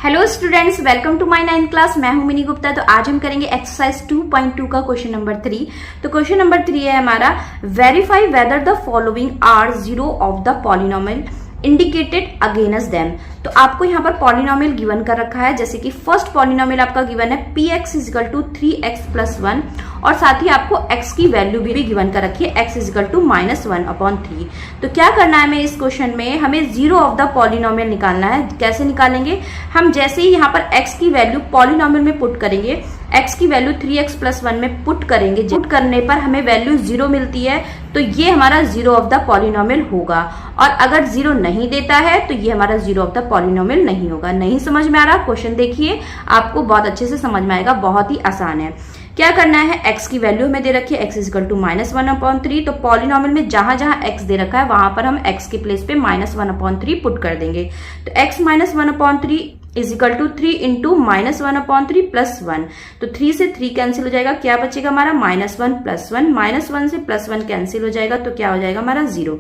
Hello students, welcome to my 9th class. मैं हूं mini Gupta. तो आज हम करेंगे एक्सरसाइज 2.2 का क्वेश्चन नंबर 3। तो क्वेश्चन नंबर 3 है हमारा, verify whether the following are zero of the polynomial indicated against them. तो आपको यहाँ पर पॉलिनोमियल गिवन कर रखा है, जैसे कि फर्स्ट पॉलिनोमियल आपका गिवन है px equal to 3x plus 1 और साथ ही आपको x की वैल्यू भी गिवन कर रखी है x इजिकल टू -1/3। तो क्या करना है हमें इस क्वेश्चन में, हमें जीरो ऑफ द पॉलिनोमियल निकालना है। कैसे निकालेंगे हम, जैसे ही यहाँ पर x की वैल्यू पॉलिनोमियल में पुट करेंगे, x की वैल्यू 3x प्लस 1 में पुट करेंगे, पुट करने पर हमें वैल्यू 0 मिलती है, तो ये हमारा जीरो ऑफ द पॉलिनोमियल होगा। और अगर 0 नहीं देता है तो ये हमारा जीरो ऑफ द पॉलिनोमियल नहीं होगा। नहीं समझ में आ रहा, क्वेश्चन देखिए, आपको बहुत अच्छे से समझ में आएगा, बहुत ही आसान है। क्या करना है, x की वैल्यू हमें दे रखी है x इजिकल टू -1/3। तो पॉलिनोमियल में जहां जहां x दे रखा है वहां पर हम x के प्लेस पे -1/3 पुट कर देंगे। तो x -1/3 equal to 3 into -1/3 plus 1। तो 3 से 3 कैंसिल हो जाएगा, क्या बचेगा हमारा -1 प्लस 1, -1 से प्लस 1 कैंसिल हो जाएगा, तो क्या हो जाएगा हमारा 0।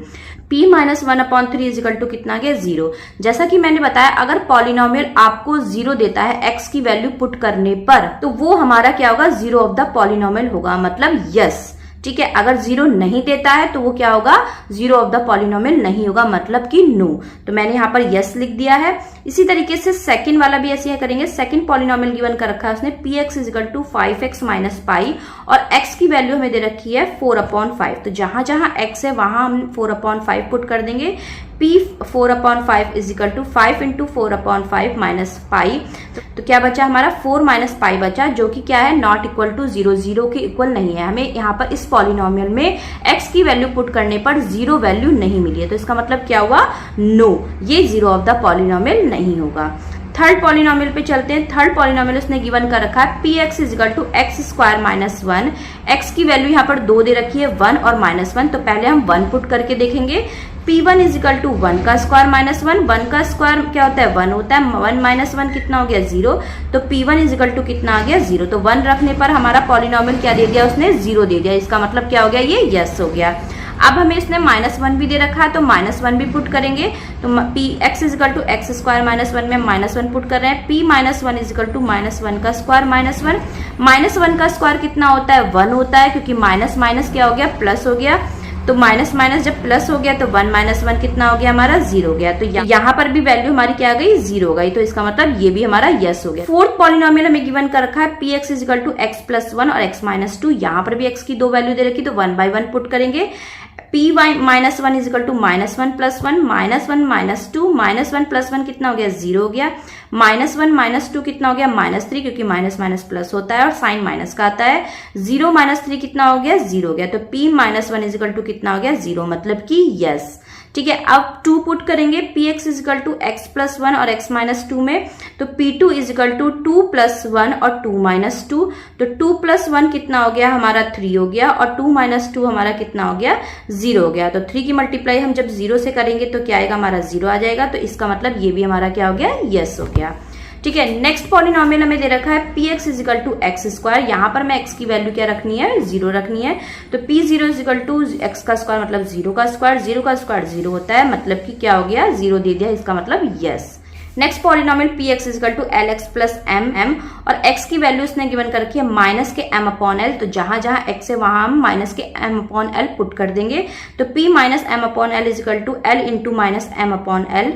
p -1/3 इजिकल टू कितना गया 0। जैसा कि मैंने बताया, अगर पॉलिनोमियल आपको 0 देता है x की वैल्यू पुट करने पर, तो वो हमारा क्या होगा, जीरो ऑफ द पॉलिनोमियल होगा, मतलब यस। ठीक है, अगर 0 नहीं देता है तो वो क्या होगा, जीरो ऑफ द पॉलिनोमियल नहीं होगा, मतलब कि नो। तो मैंने यहाँ पर यस लिख दिया है। इसी तरीके से सेकंड वाला भी ऐसे ही करेंगे। सेकंड पॉलिनोमियल गिवन कर रखा है उसने px equal to 5x minus pi और x की वैल्यू हमें दे रखी है 4/5। तो जहां जहां x है वहां हम 4/5 पुट कर देंगे। p 4/5 equal to 5 into 4/5 minus pi. तो क्या बचा हमारा 4 माइनस पाई बचा, जो कि क्या है, नॉट इक्वल टू 0, 0 के इक्वल नहीं है। हमें यहाँ पर इस पॉलिनोमियल में x की वैल्यू पुट करने पर 0 वैल्यू नहीं मिली है, तो इसका मतलब क्या हुआ, नो, ये जीरो ऑफ द पॉलिनोमियल नहीं होगा। थर्ड पॉलिनोमियल पे चलते हैं। थर्ड पॉलिनोमियल उसने गिवन कर रखा है px equal to x square minus 1। x की वैल्यू यहाँ पर 2 दे रखी है, 1 और -1। तो पहले हम 1 पुट करके देखेंगे। p1 इजिकल टू 1 का स्क्वायर माइनस 1, 1 का स्क्वायर क्या होता है, 1 होता है, 1 माइनस 1 कितना हो गया, 0। तो p1 इजिकल टू कितना आ गया, 0। तो 1 रखने पर हमारा पॉलिनोमियल क्या दे दिया उसने, 0 दे दिया। इसका मतलब क्या हो गया, ये यस हो गया। अब हमें इसने -1 भी दे रखा है, तो -1 भी पुट करेंगे। तो x equal to x square minus 1 में -1 पुट कर रहे हैं। p -1 इजिकल टू -1 का स्क्वायर माइनस 1। -1 का स्क्वायर कितना होता है, 1 होता है, क्योंकि माइनस माइनस क्या हो गया, प्लस हो गया। तो माइनस माइनस जब प्लस हो गया तो 1 - 1 कितना हो गया हमारा, 0 हो गया। तो यहाँ पर भी वैल्यू हमारी क्या आ गई, 0 हो गई। तो इसका मतलब ये भी हमारा यस हो गया। फोर्थ पॉलिनोमियल हमें गिवन कर रखा है px equal to x plus 1 और x माइनस 2। यहाँ पर भी x की 2 वैल्यू दे रखी, तो 1 बाई 1 पुट करेंगे। p -1 equal to -1 plus 1, -1 minus 2, -1 plus 1 कितना हो गया, 0 हो गया। -1 माइनस 2 कितना हो गया, -3, क्योंकि माइनस माइनस प्लस होता है और साइन माइनस का आता है। 0 - 3 कितना हो गया, 0 हो गया। तो p -1 इजिकल टू कितना हो गया, 0, मतलब कि यस। ठीक है, अब 2 पुट करेंगे px equal to x plus 1 और x माइनस 2 में। तो p2 इजिकल टू 2 प्लस 1 और 2 माइनस 2। तो 2 प्लस 1 कितना हो गया हमारा, 3 हो गया, और 2 माइनस 2 हमारा कितना हो गया, 0 हो गया। तो 3 की मल्टीप्लाई हम जब 0 से करेंगे तो क्या आएगा, हमारा 0 आ जाएगा। तो इसका मतलब ये भी हमारा क्या हो गया, यस हो गया। ठीक है, नेक्स्ट पॉलिनोमियल हमें दे रखा है px equal to x square. यहाँ पर मैं x की वैल्यू क्या रखनी है, 0 रखनी है। तो p0 इजिकल टू x का स्क्वायर मतलब 0 का स्क्वायर, 0 का स्क्वायर 0 होता है, मतलब कि क्या हो गया, 0 दे दिया, इसका मतलब yes. Next polynomial px equal to lx plus m और x की वैल्यू उसने गिवन कर रखी है माइनस के m/l। तो जहां जहां x है वहां हम माइनस के m/l पुट कर देंगे। तो p minus m/l equal to l into minus m/l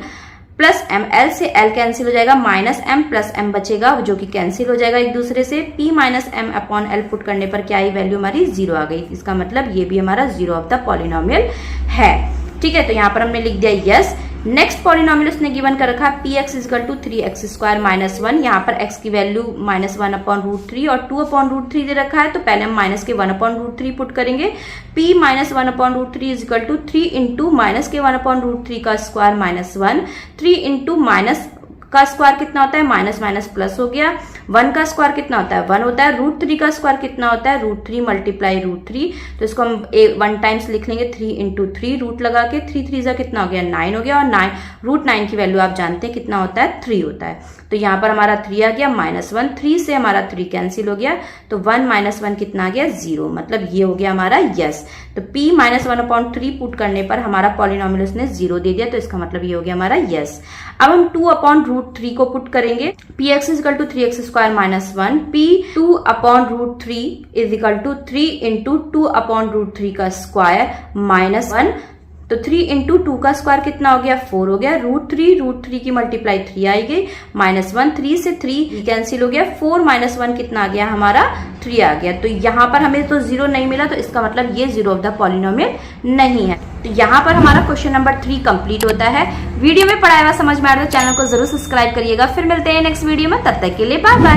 plus m, l से l कैंसिल हो जाएगा, माइनस m प्लस m बचेगा, जो कि कैंसिल हो जाएगा एक दूसरे से। p माइनस m/l पुट करने पर क्या आई वैल्यू हमारी, 0 आ गई। इसका मतलब ये भी हमारा जीरो ऑफ द पॉलिनोमियल है। ठीक है, तो यहाँ पर हमने लिख दिया यस। नेक्स्ट पॉलिनोमियल उसने गिवन कर रखा है px equal to 3x square minus 1। यहाँ पर x की वैल्यू -1/√3 और 2/√3 दे रखा है। तो पहले हम माइनस के 1/√3 पुट करेंगे। p -1/√3 equal to 3 into minus के 1/√3 का स्क्वायर माइनस 1। 3 इंटू माइनस का स्क्वायर कितना होता है, माइनस माइनस प्लस हो गया। 1 का स्क्वायर कितना होता है, 1 होता है। √3 का स्क्वायर कितना होता है, √3 मल्टीप्लाई √3। तो इसको हम 1 टाइम्स लिख लेंगे, 3 इंटू 3 रूट लगा के। 3 3 जा कितना हो गया, 9 हो गया। और 9 की वैल्यू आप जानते हैं कितना होता है, 3 होता है। तो यहाँ पर हमारा 3 आ गया, -1, 3 से हमारा 3 कैंसिल हो गया। तो 1 - 1 कितना आ गया, 0, मतलब ये हो गया हमारा यस। तो p -1/3 पुट करने पर हमारा पॉलिनोमियल उसने 0 दे दिया। तो इसका मतलब ये हो गया हमारा यस। अब हम 2/√3 √3 को पुट करेंगे, px is equal to 3x² minus 1, p 2/√3 is equal to 3 into 2/√3 का स्क्वायर माइनस 1। तो 3 इंटू 2 का स्क्वायर कितना हो गया, 4 हो गया। √3 की मल्टीप्लाई 3 आई गई, माइनस 1, 3 से 3 कैंसिल हो गया, 4 माइनस 1 कितना आ गया हमारा, 3 आ गया। तो यहाँ पर हमें तो 0 नहीं मिला, तो इसका मतलब ये 0 ऑफ द पॉलिनोमियल नहीं है। तो यहाँ पर हमारा क्वेश्चन नंबर 3 कंप्लीट होता है। वीडियो में पढ़ाया हुआ समझ में आ रहा है तो चैनल को जरूर सब्सक्राइब करिएगा। फिर मिलते हैं नेक्स्ट वीडियो में, तब तक के लिए बाय बाय।